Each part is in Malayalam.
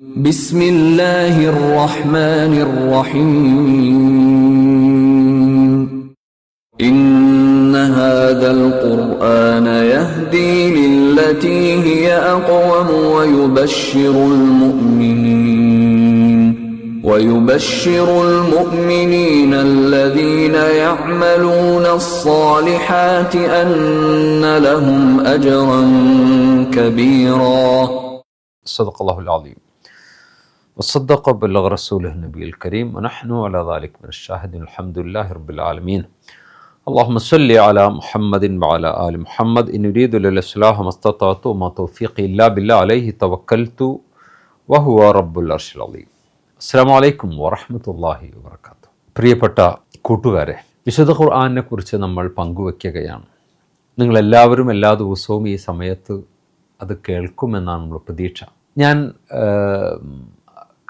بسم الله الرحمن الرحيم إن هذا القرآن يهدي للتي هي أقوم ويبشر المؤمنين الذين يعملون الصالحات أن لهم أجرا كبيرا صدق الله العظيم وصدق بلغ رسوله النبي الكريم ونحن على ذلك من الشاهدين الحمد لله رب العالمين اللهم صل على محمد وعلى آل محمد إن أريد للإصلاح ما استطعت وما توفيقي إلا بالله عليه توكلت وهو رب العرش العظيم അസ്സലാമു അലൈക്കും വറഹ്മത്തുള്ളാഹി വബറകാതുഹു. പ്രിയപ്പെട്ട കൂട്ടുകാരെ, വിശുദ്ധ ഖുർആനെ കുറിച്ച് നമ്മൾ പങ്കുവയ്ക്കുകയാണ്. നിങ്ങളെല്ലാവരും എല്ലാ ദിവസവും ഈ സമയത്ത് അത് കേൾക്കുമെന്നാണ് നമ്മൾ പ്രതീക്ഷ. ഞാൻ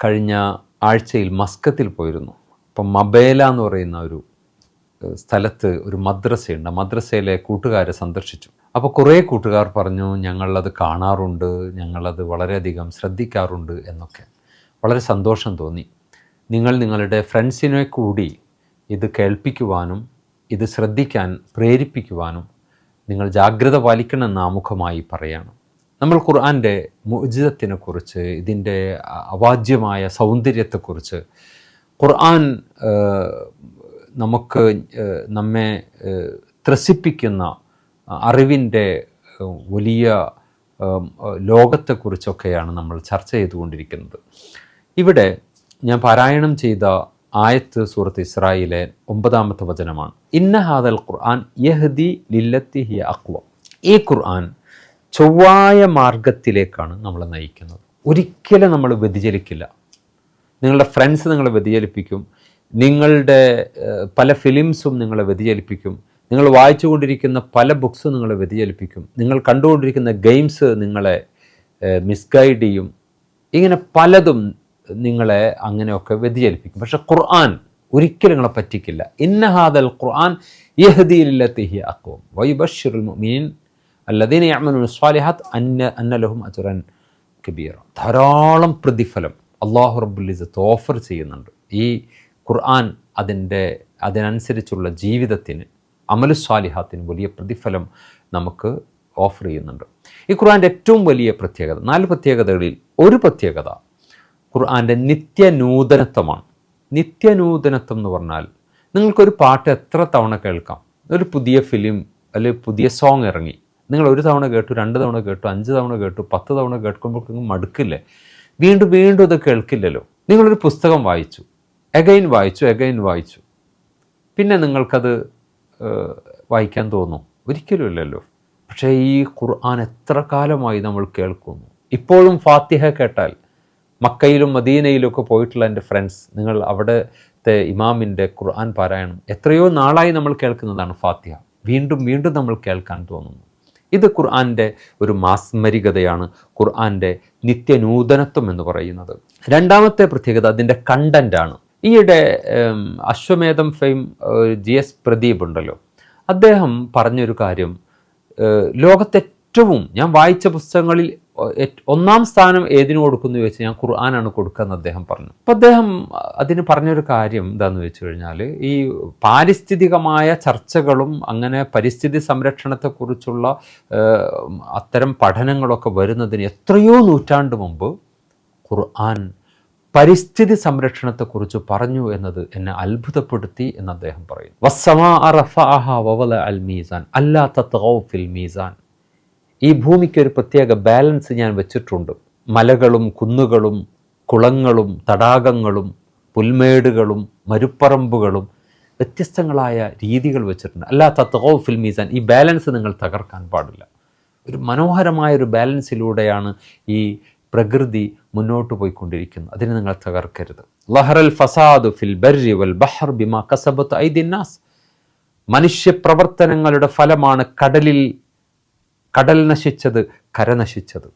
കഴിഞ്ഞ ആഴ്ചയിൽ മസ്കത്തിൽ പോയിരുന്നു. അപ്പം മബേല എന്ന് പറയുന്ന ഒരു സ്ഥലത്ത് ഒരു മദ്രസയുണ്ട്. മദ്രസയിലെ കൂട്ടുകാരെ സന്ദർശിച്ചു. അപ്പോൾ കുറേ കൂട്ടുകാർ പറഞ്ഞു, ഞങ്ങളത് കാണാറുണ്ട്, ഞങ്ങളത് വളരെയധികം ശ്രദ്ധിക്കാറുണ്ട് എന്നൊക്കെ. വളരെ സന്തോഷം തോന്നി. നിങ്ങൾ നിങ്ങളുടെ ഫ്രണ്ട്സിനെ കൂടി ഇത് കേൾപ്പിക്കുവാനും ഇത് ശ്രദ്ധിക്കാൻ പ്രേരിപ്പിക്കുവാനും നിങ്ങൾ ജാഗ്രത പാലിക്കണമെന്ന് ആമുഖമായി പറയാണ്. നമ്മൾ ഖുർആൻ്റെ മുഅ്ജിസത്തിനെക്കുറിച്ച്, ഇതിൻ്റെ അവാജ്യമായ സൗന്ദര്യത്തെക്കുറിച്ച്, ഖുർആൻ നമ്മെ ത്രസിപ്പിക്കുന്ന അറിവിൻ്റെ വലിയ ലോകത്തെക്കുറിച്ചൊക്കെയാണ് നമ്മൾ ചർച്ച ചെയ്തുകൊണ്ടിരിക്കുന്നത്. ഇവിടെ ഞാൻ പാരായണം ചെയ്ത ആയത്ത് സൂറത്ത് ഇസ്രായിലെ 9-ാമത്തെ വചനമാണ്. ഇന്ന ഹാദൽ ഖുർആൻ യഹ്ദി ലില്ലത്തി ഹിയ അഖ്വം. ഈ ഖുർആൻ ചൊവ്വായ മാർഗത്തിലേക്കാണ് നമ്മളെ നയിക്കുന്നത്. ഒരിക്കലും നമ്മൾ വ്യതിചലിക്കില്ല. നിങ്ങളുടെ ഫ്രണ്ട്സ് നിങ്ങളെ വ്യതിചലിപ്പിക്കും, നിങ്ങളുടെ പല ഫിലിംസും നിങ്ങളെ വ്യതിചലിപ്പിക്കും, നിങ്ങൾ വായിച്ചുകൊണ്ടിരിക്കുന്ന പല ബുക്സും നിങ്ങളെ വ്യതിചലിപ്പിക്കും, നിങ്ങൾ കണ്ടുകൊണ്ടിരിക്കുന്ന ഗെയിംസ് നിങ്ങളെ മിസ്ഗൈഡ് ചെയ്യും. ഇങ്ങനെ പലതും നിങ്ങളെ അങ്ങനെയൊക്കെ വ്യതിചലിപ്പിക്കും. പക്ഷെ ഖുർആൻ ഒരിക്കലും നിങ്ങളെ പറ്റിക്കില്ല. ഇന്ന ഹാദൽ ഖുർആൻ യഹ്ദി ലില്ലത്തി ഹിയ അഖ്വം വയുബശ്ശിറുൽ മുഅ്മിനീൻ അല്ലദീന യഅമലൂന സ്വാലിഹാത്ത് അന്ന ലഹും അജ്റൻ കബീറ. ധാരാളം പ്രതിഫലം അല്ലാഹു റബ്ബുൽ ഇസ്സത്ത് ഓഫർ ചെയ്യുന്നുണ്ട്. ഈ ഖുർആൻ അതിനനുസരിച്ചുള്ള ജീവിതത്തിന്, അമലു സ്വാലിഹാത്തിന് വലിയ പ്രതിഫലം നമുക്ക് ഓഫർ ചെയ്യുന്നുണ്ട്. ഈ ഖുർആൻ്റെ ഏറ്റവും വലിയ പ്രത്യേകത, 4 പ്രത്യേകതകളിൽ ഒരു പ്രത്യേകത ഖുർആൻ്റെ നിത്യനൂതനത്വമാണ്. നിത്യനൂതനത്വം എന്ന് പറഞ്ഞാൽ നിങ്ങൾക്കൊരു പാട്ട് എത്ര തവണ കേൾക്കാം. ഒരു പുതിയ ഫിലിം അല്ലെങ്കിൽ പുതിയ സോങ് ഇറങ്ങി, നിങ്ങൾ 1 തവണ കേട്ടു, 2 തവണ കേട്ടു, 5 തവണ കേട്ടു, 10 തവണ കേൾക്കുമ്പോഴേക്കും മടുക്കില്ലേ? വീണ്ടും വീണ്ടും ഇത് കേൾക്കില്ലല്ലോ. നിങ്ങളൊരു പുസ്തകം വായിച്ചു, എഗൈൻ വായിച്ചു, പിന്നെ നിങ്ങൾക്കത് വായിക്കാൻ തോന്നും? ഒരിക്കലും ഇല്ലല്ലോ. പക്ഷേ ഈ ഖുർആൻ എത്ര കാലമായി നമ്മൾ കേൾക്കുന്നു. ഇപ്പോഴും ഫാത്തിഹ കേട്ടാൽ, മക്കയിലും മദീനയിലൊക്കെ പോയിട്ടുള്ള എൻ്റെ ഫ്രണ്ട്സ്, നിങ്ങൾ അവിടുത്തെ ഇമാമിൻ്റെ ഖുർആൻ പാരായണം എത്രയോ നാളായി നമ്മൾ കേൾക്കുന്നതാണ് ഫാത്തിഹ. വീണ്ടും വീണ്ടും നമ്മൾ കേൾക്കാൻ തോന്നുന്നു. ഇത് ഖുർആൻ്റെ ഒരു മാസ്മരികതയാണ്, ഖുർആൻ്റെ നിത്യനൂതനത്വം എന്ന് പറയുന്നത്. 2-ാമത്തെ പ്രത്യേകത അതിൻ്റെ കണ്ടൻ്റാണ്. ഈയിടെ അശ്വമേധം ഫെയിം GS പ്രദീപ് ഉണ്ടല്ലോ, അദ്ദേഹം പറഞ്ഞൊരു കാര്യം, ലോകത്തേറ്റവും ഞാൻ വായിച്ച പുസ്തകങ്ങളിൽ 1-ാം സ്ഥാനം ഏതിനു കൊടുക്കുന്നു ചോദിച്ചാൽ ഞാൻ ഖുർആനാണ് കൊടുക്കുകയെന്ന് അദ്ദേഹം പറഞ്ഞു. അപ്പോൾ അദ്ദേഹം അതിന് പറഞ്ഞൊരു കാര്യം എന്താണെന്ന് വെച്ച് കഴിഞ്ഞാൽ, ഈ പാരിസ്ഥിതികമായ ചർച്ചകളും അങ്ങനെ പരിസ്ഥിതി സംരക്ഷണത്തെക്കുറിച്ചുള്ള അത്തരം പഠനങ്ങളൊക്കെ വരുന്നതിന് എത്രയോ നൂറ്റാണ്ട് മുമ്പ് ഖുർആൻ പരിസ്ഥിതി സംരക്ഷണത്തെക്കുറിച്ച് പറഞ്ഞു എന്നത് എന്നെ അത്ഭുതപ്പെടുത്തി എന്ന് അദ്ദേഹം പറയും. വസ്സമാഅ റഫഅഹ വവളഅ അൽ മീസാൻ അല്ലാ തത്ഗൗ ഫിൽ മീസാൻ. ഈ ഭൂമിക്ക് ഒരു പ്രത്യേക ബാലൻസ് ഞാൻ വെച്ചിട്ടുണ്ട്. മലകളും കുന്നുകളും കുളങ്ങളും തടാകങ്ങളും പുൽമേടുകളും മരുപ്പറമ്പുകളും വ്യത്യസ്തങ്ങളായ രീതികൾ വെച്ചിട്ടുണ്ട്. അല്ലാ തത്ഗൗ ഫിൽ മീസാൻ. ഈ ബാലൻസ് നിങ്ങൾ തകർക്കാൻ പാടില്ല. ഒരു മനോഹരമായൊരു ബാലൻസിലൂടെയാണ് ഈ പ്രകൃതി മുന്നോട്ട് പോയിക്കൊണ്ടിരിക്കുന്നത്. അതിനെ നിങ്ങൾ തകർക്കരുത്. ലഹറൽ ഫസാദു ഫിൽ ബർരി വൽ ബഹർ ബിമാ കസബത് ഐദിൻ നാസ്. മനുഷ്യപ്രവർത്തനങ്ങളുടെ ഫലമാണ് കടൽ നശിച്ചത്, കര നശിച്ചത്.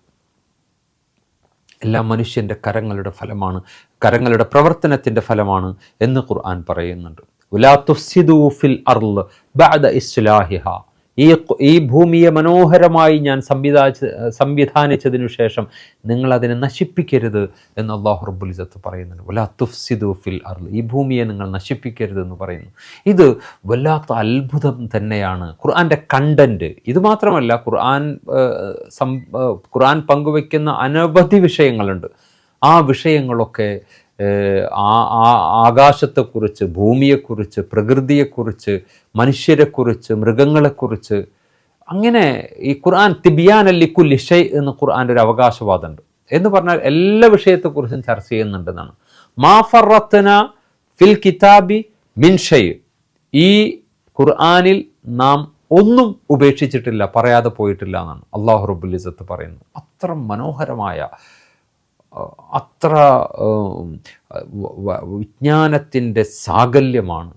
എല്ലാം മനുഷ്യൻ്റെ കരങ്ങളുടെ ഫലമാണ്, കരങ്ങളുടെ പ്രവർത്തനത്തിൻ്റെ ഫലമാണ് എന്ന് ഖുർആൻ പറയുന്നുണ്ട്. വലാ തുഫ്സിദൂ ഫിൽ അർള് ബഅദ ഇസ്ലാഹിഹ. ഈ ഭൂമിയെ മനോഹരമായി ഞാൻ സംവിധാനിച്ചതിനു ശേഷം നിങ്ങളതിനെ നശിപ്പിക്കരുത് എന്ന് അല്ലാഹു റബ്ബുൽ ഇസ്സത്ത് പറയുന്നുണ്ട്. വലാ തുഫ്സിദു ഫിൽ അർള്, ഈ ഭൂമിയെ നിങ്ങൾ നശിപ്പിക്കരുത് എന്ന് പറയുന്നു. ഇത് വല്ലാത്ത അത്ഭുതം തന്നെയാണ് ഖുർആൻ്റെ കണ്ടൻറ്റ്. ഇത് മാത്രമല്ല, ഖുർആൻ പങ്കുവയ്ക്കുന്ന അനവധി വിഷയങ്ങളുണ്ട്. ആ വിഷയങ്ങളൊക്കെ ആകാശത്തെക്കുറിച്ച്, ഭൂമിയെക്കുറിച്ച്, പ്രകൃതിയെക്കുറിച്ച്, മനുഷ്യരെക്കുറിച്ച്, മൃഗങ്ങളെക്കുറിച്ച്, അങ്ങനെ ഈ ഖുർആൻ തിബിയാൻ ലിക്കുല്ലി ഷൈ എന്ന് ഖുർആൻ്റെ ഒരു അവകാശവാദമുണ്ട്. എന്ന് പറഞ്ഞാൽ എല്ലാ വിഷയത്തെക്കുറിച്ചും ചർച്ച ചെയ്യുന്നുണ്ടെന്നാണ്. മാ ഫറത്ന ഫിൽ കിതാബി മിൻ ഷൈ, ഈ ഖുർആനിൽ നാം ഒന്നും ഉപേക്ഷിച്ചിട്ടില്ല, പറയാതെ പോയിട്ടില്ല എന്നാണ് അല്ലാഹു റബ്ബുൽ ഇസ്സത്ത് പറയുന്നത്. അത്ര മനോഹരമായ, അത്ര വിജ്ഞാനത്തിൻ്റെ സാകല്യമാണ്,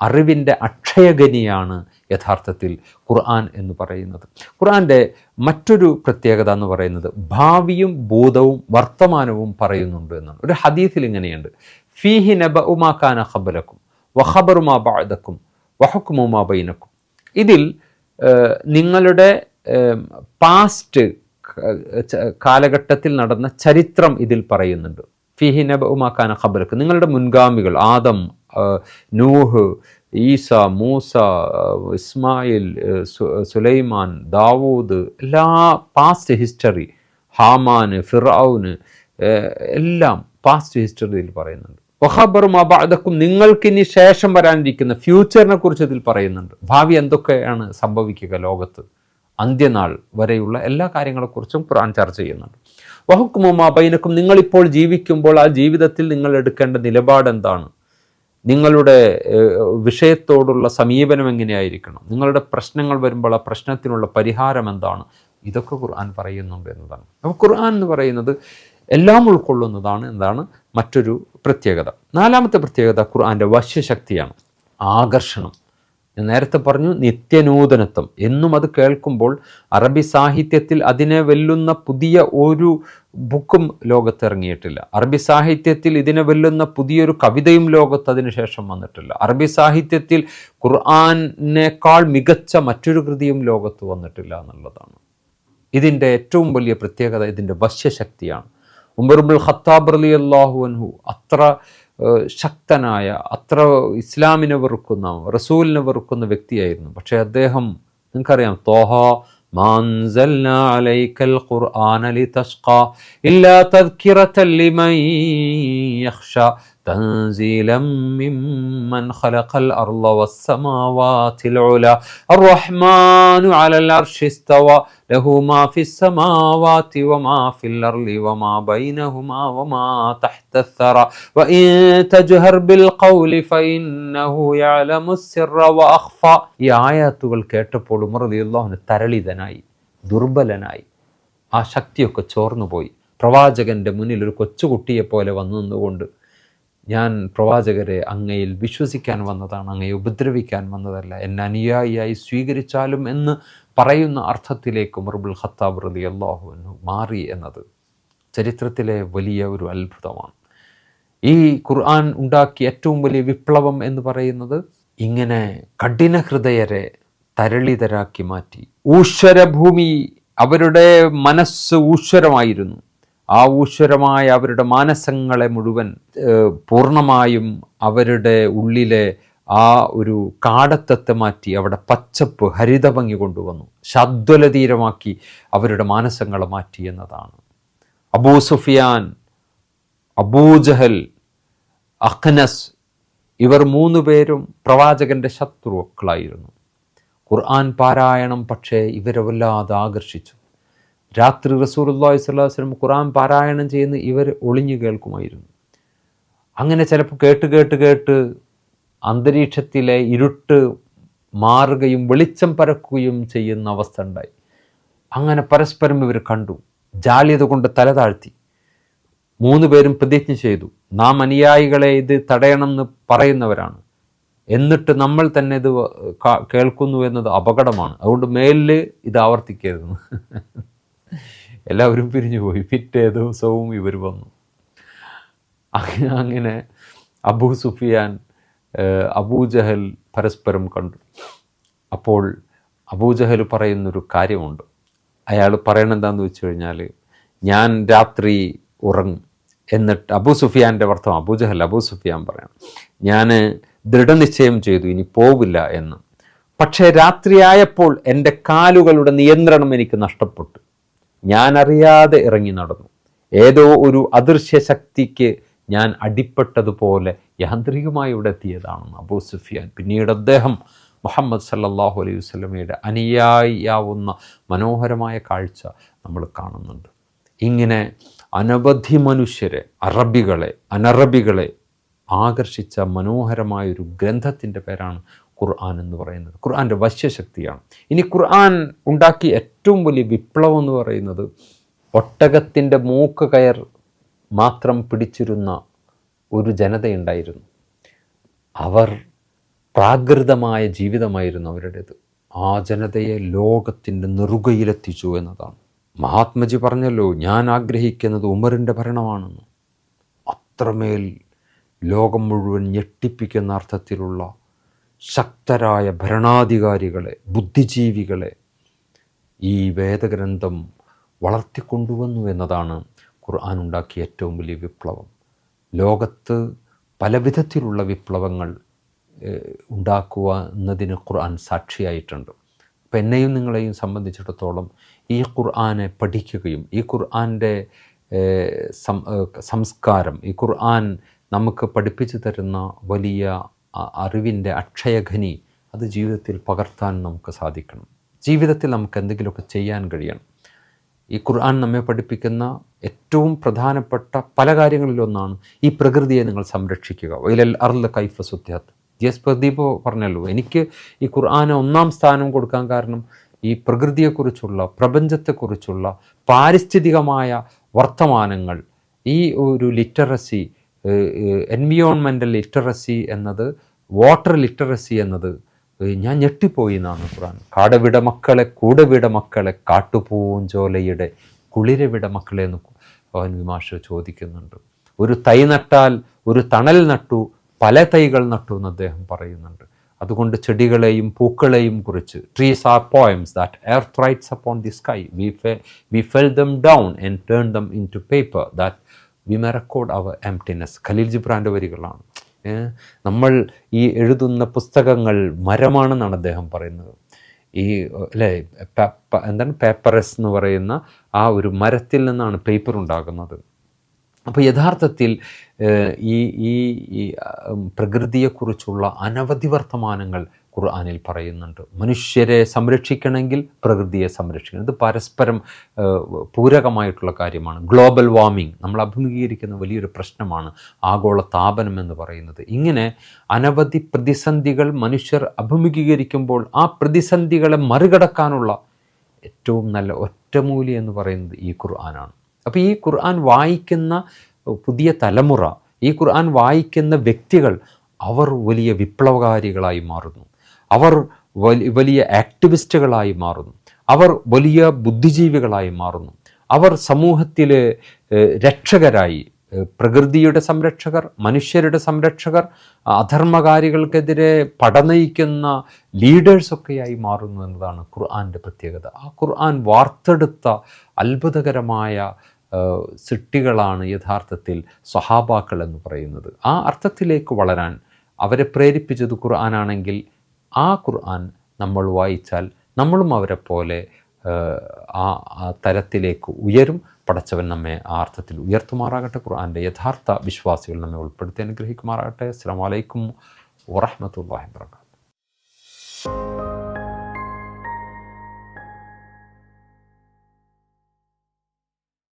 അറിവിൻ്റെ അക്ഷയഖനിയാണ് യഥാർത്ഥത്തിൽ ഖുർആൻ എന്ന് പറയുന്നത്. ഖുർആൻ്റെ മറ്റൊരു പ്രത്യേകത എന്ന് പറയുന്നത് ഭാവിയും ഭൂതവും വർത്തമാനവും പറയുന്നുണ്ട് എന്നാണ്. ഒരു ഹദീസിൽ ഇങ്ങനെയുണ്ട്, ഫീഹി നബഉ മാ കാന ഖബലക്കും വഖബറു മാ ബഅദക്കും വഹുക്മു മാ ബൈനക്കും. ഇതിൽ നിങ്ങളുടെ പാസ്റ്റ് കാലഘട്ടത്തിൽ നടന്ന ചരിത്രം ഇതിൽ പറയുന്നുണ്ട്. ഫീഹി നബഉ മാ കാന ഖബലക്കും, നിങ്ങളുടെ മുൻഗാമികൾ ആദം, നൂഹ്, ഈസ, മൂസ, ഇസ്മായിൽ, സുലൈമാൻ, ദാവൂദ്, എല്ലാ പാസ്റ്റ് ഹിസ്റ്ററി, ഹാമാൻ, ഫിർഔന്, എല്ലാം പാസ്റ്റ് ഹിസ്റ്ററിയിൽ പറയുന്നുണ്ട്. വഖബറു മാ ബഅദക്കും, നിങ്ങൾക്കിനി ശേഷം വരാനിരിക്കുന്ന ഫ്യൂച്ചറിനെ കുറിച്ച് ഇതിൽ പറയുന്നുണ്ട്. ഭാവി എന്തൊക്കെയാണ് സംഭവിക്കുക ലോകത്ത്, അന്ത്യനാൾ വരെയുള്ള എല്ലാ കാര്യങ്ങളെക്കുറിച്ചും ഖുർആൻ ചർച്ച ചെയ്യുന്നുണ്ട്. വഹുക്മു മാ ബൈനക്കും, നിങ്ങളിപ്പോൾ ജീവിക്കുമ്പോൾ ആ ജീവിതത്തിൽ നിങ്ങൾ എടുക്കേണ്ട നിലപാട് എന്താണ്, നിങ്ങളുടെ വിഷയത്തോടുള്ള സമീപനം എങ്ങനെയായിരിക്കണം, നിങ്ങളുടെ പ്രശ്നങ്ങൾ വരുമ്പോൾ ആ പ്രശ്നത്തിനുള്ള പരിഹാരം എന്താണ്, ഇതൊക്കെ ഖുർആൻ പറയുന്നുണ്ട് എന്നതാണ്. അപ്പോൾ ഖുർആൻ എന്ന് പറയുന്നത് എല്ലാം ഉൾക്കൊള്ളുന്നതാണ് എന്നതാണ് മറ്റൊരു പ്രത്യേകത. നാലാമത്തെ പ്രത്യേകത ഖുർആൻ്റെ വശ്യശക്തിയാണ്, ആകർഷണം. ഞാൻ നേരത്തെ പറഞ്ഞു നിത്യനൂതനത്വം. എന്നും അത് കേൾക്കുമ്പോൾ അറബി സാഹിത്യത്തിൽ അതിനെ വെല്ലുന്ന പുതിയ ഒരു ബുക്കും ലോകത്ത് ഇറങ്ങിയിട്ടില്ല. അറബി സാഹിത്യത്തിൽ ഇതിനെ വെല്ലുന്ന പുതിയൊരു കവിതയും ലോകത്ത് അതിനുശേഷം വന്നിട്ടില്ല. അറബി സാഹിത്യത്തിൽ ഖുർആനേക്കാൾ മികച്ച മറ്റൊരു കൃതിയും ലോകത്ത് വന്നിട്ടില്ല എന്നുള്ളതാണ്. ഇതിൻ്റെ ഏറ്റവും വലിയ പ്രത്യേകത ഇതിൻ്റെ വശ്യശക്തിയാണ്. ഉമർ ഇബ്നുൽ ഖത്താബ് റളിയല്ലാഹു അൻഹു അത്ര ശക്തനായ, അത്ര ഇസ്ലാമിനെ വെറുക്കുന്ന, റസൂലിനെ വെറുക്കുന്ന വ്യക്തിയായിരുന്നു. പക്ഷേ അദ്ദേഹം, നിങ്ങൾക്കറിയാം, തോഹ മാ അൻസൽനാ അലൈക്കൽ ഖുർആന ലിതശ്ഖാ ഇല്ലാ തദ്കിറതൻ ലിമൻ യഖ്ശാ തൻസീലം മിമ്മൻ ഖലഖൽ അർള വസ്സമാവാതിൽ ഉലാ അർറഹ്മാനു അലൽ അർശി ഇസ്തവാ ലഹു മാ ഫിസ് സമാവാതി വമാ ഫിൽ അർളി വമാ ബൈനഹുമാ വമാ തഹ്ത അസ്സറ വഇൻ തജ്ഹർ ബിൽ ഖൗലി ഫഇന്നഹു യഅലമുസ് സിർറ വഅഖ്ഫ. ഈ ആയത്തുകൾ കേട്ടപ്പോൾ ഉമർ റളിയല്ലാഹു അൻഹു തരളിതനായി, ദുർബലനായി, ആ ശക്തിയൊക്കെ ചോർന്നുപോയി. പ്രവാചകന്റെ മുന്നിൽ ഒരു കൊച്ചുകുട്ടിയെപ്പോലെ വന്നു നിന്നുകൊണ്ട്, ഞാൻ പ്രവാചകരെ അങ്ങയിൽ വിശ്വസിക്കാൻ വന്നതാണ്, അങ്ങയെ ഉപദ്രവിക്കാൻ വന്നതല്ല, എന്നെ അനുയായിയായി സ്വീകരിച്ചാലും എന്ന് പറയുന്ന അർത്ഥത്തിലേക്ക് ഉമർ ഇബ്നുൽ ഖത്താബ് റളിയല്ലാഹു അൻഹു മാറി എന്നത് ചരിത്രത്തിലെ വലിയ ഒരു അത്ഭുതമാണ്. ഈ ഖുർആൻ ഉണ്ടാക്കിയ ഏറ്റവും വലിയ വിപ്ലവം എന്ന് പറയുന്നത് ഇങ്ങനെ കഠിന ഹൃദയരെ തരളിതരാക്കി മാറ്റി. ഊശ്വരഭൂമി, അവരുടെ മനസ്സ് ഊശ്വരമായിരുന്നു. ആ ഊശ്വരമായ അവരുടെ മാനസങ്ങളെ മുഴുവൻ പൂർണ്ണമായും അവരുടെ ഉള്ളിലെ ആ ഒരു കാടത്തത്തെ മാറ്റി അവിടെ പച്ചപ്പ്, ഹരിതഭംഗി കൊണ്ടുവന്നു. ശാദ്വലതീരമാക്കി അവരുടെ മാനസങ്ങളെ മാറ്റി എന്നതാണ്. അബൂ സുഫിയാൻ, അബൂജഹൽ, അഖ്നസ്, ഇവർ 3 പേരും പ്രവാചകന്റെ ശത്രുക്കളായിരുന്നു. ഖുർആൻ പാരായണം പക്ഷേ ഇവരെ വല്ലാതെ ആകർഷിച്ചു. രാത്രി റസൂലുള്ളാഹി സ്വല്ലല്ലാഹു അലൈഹി വസല്ലം ഖുർആൻ പാരായണം ചെയ്യുന്ന ഇവർ ഒളിഞ്ഞു കേൾക്കുമായിരുന്നു. അങ്ങനെ ചിലപ്പോൾ കേട്ട് അന്തരീക്ഷത്തിലെ ഇരുട്ട് മാറുകയും വെളിച്ചം പരക്കുകയും ചെയ്യുന്ന അവസ്ഥ ഉണ്ടായി. അങ്ങനെ പരസ്പരം ഇവർ കണ്ടു, ജാള്യത കൊണ്ട് തല താഴ്ത്തി. 3 പേരും പ്രതിജ്ഞ ചെയ്തു, നാം അനുയായികളെ ഇത് തടയണമെന്ന് പറയുന്നവരാണ്, എന്നിട്ട് നമ്മൾ തന്നെ ഇത് കേൾക്കുന്നു എന്നത് അപകടമാണ്, അതുകൊണ്ട് മേലിൽ ഇത് ആവർത്തിക്കരുതെന്ന്. എല്ലാവരും പിരിഞ്ഞു പോയി. പിറ്റേ ദിവസവും ഇവർ വന്നു. അങ്ങനെ അബൂ സുഫിയാൻ, അബൂജഹൽ പരസ്പരം കണ്ടു. അപ്പോൾ അബൂജഹൽ പറയുന്നൊരു കാര്യമുണ്ട്. അയാൾ പറയണെന്താണെന്ന് വെച്ച് കഴിഞ്ഞാൽ, ഞാൻ രാത്രി ഉറങ്ങും, എന്നിട്ട് അബൂ സുഫിയാൻ്റെ വർത്തമാനം, അബൂജഹൽ അബൂ സുഫിയാൻ പറയണം, ഞാൻ ദൃഢനിശ്ചയം ചെയ്തു ഇനി പോവില്ല എന്ന്. പക്ഷേ രാത്രിയായപ്പോൾ എൻ്റെ കാലുകളുടെ നിയന്ത്രണം എനിക്ക് നഷ്ടപ്പെട്ടു. ഞാൻ അറിയാതെ ഇറങ്ങി നടന്നു. ഏതോ ഒരു അദൃശ്യ ശക്തിക്ക് ഞാൻ അടിപ്പെട്ടതുപോലെ യാന്ത്രികമായി ഇവിടെ എത്തിയതാണെന്ന് അബൂ സുഫിയാൻ. പിന്നീട് അദ്ദേഹം മുഹമ്മദ് സല്ലല്ലാഹു അലൈഹി വസല്ലമയുടെ അനുയായിയാവുന്ന മനോഹരമായ കാഴ്ച നമ്മൾ കാണുന്നുണ്ട്. ഇങ്ങനെ അനവധി മനുഷ്യരെ, അറബികളെ അനറബികളെ ആകർഷിച്ച മനോഹരമായൊരു ഗ്രന്ഥത്തിൻ്റെ പേരാണ് ഖുർആൻ എന്ന് പറയുന്നത്. ഖുർആൻ്റെ വശ്യശക്തിയാണ്. ഇനി ഖുർആൻ ഉണ്ടാക്കിയ ഏറ്റവും വലിയ വിപ്ലവം എന്ന് പറയുന്നത്, ഒട്ടകത്തിൻ്റെ മൂക്ക് കയർ മാത്രം പിടിച്ചിരുന്ന ഒരു ജനതയുണ്ടായിരുന്നു. അവർ പ്രാകൃതമായ ജീവിതമായിരുന്നു അവരുടേത്. ആ ജനതയെ ലോകത്തിൻ്റെ നെറുകയിലെത്തിച്ചു എന്നതാണ്. മഹാത്മജി പറഞ്ഞല്ലോ, ഞാൻ ആഗ്രഹിക്കുന്നത് ഉമറിൻ്റെ ഭരണമാണെന്ന്. അത്രമേൽ ലോകം മുഴുവൻ ഞെട്ടിപ്പിക്കുന്ന അർത്ഥത്തിലുള്ള ശക്തരായ ഭരണാധികാരികളെ, ബുദ്ധിജീവികളെ ഈ വേദഗ്രന്ഥം വളർത്തിക്കൊണ്ടുവന്നു എന്നതാണ് ഖുർആൻ ഉണ്ടാക്കിയ ഏറ്റവും വലിയ വിപ്ലവം. ലോകത്ത് പല വിധത്തിലുള്ള വിപ്ലവങ്ങൾ ഉണ്ടാക്കുക എന്നതിന് ഖുർആൻ സാക്ഷിയായിട്ടുണ്ട്. അപ്പം എന്നെയും നിങ്ങളെയും സംബന്ധിച്ചിടത്തോളം ഈ ഖുർആനെ പഠിക്കുകയും ഈ ഖുർആൻ്റെ സംസ്കാരം, ഈ ഖുർആൻ നമുക്ക് പഠിപ്പിച്ചു തരുന്ന വലിയ അറിവിൻ്റെ അക്ഷയഖനി, അത് ജീവിതത്തിൽ പകർത്താൻ നമുക്ക് സാധിക്കണം. ജീവിതത്തിൽ നമുക്ക് എന്തെങ്കിലുമൊക്കെ ചെയ്യാൻ കഴിയണം. ഈ ഖുർആൻ നമ്മെ പഠിപ്പിക്കുന്ന ഏറ്റവും പ്രധാനപ്പെട്ട പല കാര്യങ്ങളിലൊന്നാണ് ഈ പ്രകൃതിയെ നിങ്ങൾ സംരക്ഷിക്കുക. വൈലൽ അർള കൈഫ സുത്യാത്ത്. എസ് പ്രദീപ് പറഞ്ഞല്ലോ, എനിക്ക് ഈ ഖുർആന് 1-ാം സ്ഥാനം കൊടുക്കാൻ കാരണം ഈ പ്രകൃതിയെക്കുറിച്ചുള്ള, പ്രപഞ്ചത്തെക്കുറിച്ചുള്ള പാരിസ്ഥിതികമായ വർത്തമാനങ്ങൾ, ഈ ഒരു ലിറ്ററസി, എൻവിയോൺമെൻ്റൽ ലിറ്ററസി എന്നത്, വാട്ടർ ലിറ്ററസി എന്നത് ഞാൻ ഞെട്ടിപ്പോയി എന്നാണ് ഖുർആൻ. കാടവിട മക്കളെ കൂടവിട മക്കളെ കാട്ടുപൂഞ്ചോലയുടെ കുളിരവിട മക്കളെ എന്ന് മാഷ് ചോദിക്കുന്നുണ്ട്. ഒരു തൈ നട്ടാൽ ഒരു തണൽ നട്ടു, പല തൈകൾ നട്ടു എന്ന് അദ്ദേഹം പറയുന്നുണ്ട്. അതുകൊണ്ട് ചെടികളെയും പൂക്കളെയും കുറിച്ച്, trees are poems that earth writes upon the sky, we fell them down and turn them into paper that we may record our emptiness. Khalil ജിബ്രാൻ്റെ വരികളാണ്. നമ്മൾ ഈ എഴുതുന്ന പുസ്തകങ്ങൾ മരമാണെന്നാണ് അദ്ദേഹം പറയുന്നത്. ഈ അല്ലേ, എന്താണ് പേപ്പറസ് എന്ന് പറയുന്ന ആ ഒരു മരത്തിൽ നിന്നാണ് പേപ്പർ ഉണ്ടാകുന്നത്. അപ്പോൾ യഥാർത്ഥത്തിൽ ഈ പ്രകൃതിയെക്കുറിച്ചുള്ള അനവധി വർത്തമാനങ്ങൾ ഖുർആനിൽ പറയുന്നുണ്ട്. മനുഷ്യരെ സംരക്ഷിക്കണമെങ്കിൽ പ്രകൃതിയെ സംരക്ഷിക്കണം. ഇത് പരസ്പരം പൂരകമായിട്ടുള്ള കാര്യമാണ്. ഗ്ലോബൽ വാർമിംഗ് നമ്മൾ അഭിമുഖീകരിക്കുന്ന വലിയൊരു പ്രശ്നമാണ്, ആഗോള താപനം എന്ന് പറയുന്നത്. ഇങ്ങനെ അനവധി പ്രതിസന്ധികൾ മനുഷ്യർ അഭിമുഖീകരിക്കുമ്പോൾ ആ പ്രതിസന്ധികളെ മറികടക്കാനുള്ള ഏറ്റവും നല്ല ഒറ്റമൂലി എന്ന് പറയുന്നത് ഈ ഖുർആനാണ്. അപ്പോൾ ഈ ഖുർആൻ വായിക്കുന്ന പുതിയ തലമുറ, ഈ ഖുർആൻ വായിക്കുന്ന വ്യക്തികൾ, അവർ വലിയ വിപ്ലവകാരികളായി മാറുന്നു. അവർ വലിയ ആക്ടിവിസ്റ്റുകളായി മാറുന്നു. അവർ വലിയ ബുദ്ധിജീവികളായി മാറുന്നു. അവർ സമൂഹത്തിലെ രക്ഷകരായി, പ്രകൃതിയുടെ സംരക്ഷകർ, മനുഷ്യരുടെ സംരക്ഷകർ, അധർമ്മകാരികൾക്കെതിരെ പടനയിക്കുന്ന ലീഡേഴ്സൊക്കെയായി മാറുന്നു എന്നതാണ് ഖുർആൻ്റെ പ്രത്യേകത. ആ ഖുർആൻ വാർത്തെടുത്ത അത്ഭുതകരമായ സൃഷ്ടികളാണ് യഥാർത്ഥത്തിൽ സ്വഹാബാക്കൾ എന്ന് പറയുന്നത്. ആ അർത്ഥത്തിലേക്ക് വളരാൻ അവരെ പ്രേരിപ്പിച്ചത് ഖുർആനാണെങ്കിൽ ആ ഖുർആൻ നമ്മൾ വായിച്ചാൽ നമ്മളും അവരെ പോലെ ആ തലത്തിലേക്ക് ഉയരും. പടച്ചവൻ നമ്മെ ആ അർത്ഥത്തിൽ ഉയർത്തുമാറാകട്ടെ. ഖുർആൻ്റെ യഥാർത്ഥ വിശ്വാസികൾ നമ്മെ ഉൾപ്പെടുത്തി അനുഗ്രഹിക്കുമാറാകട്ടെ. അസ്സലാമു അലൈക്കും വറഹ്മത്തുള്ളാഹി വബറകാതുഹു.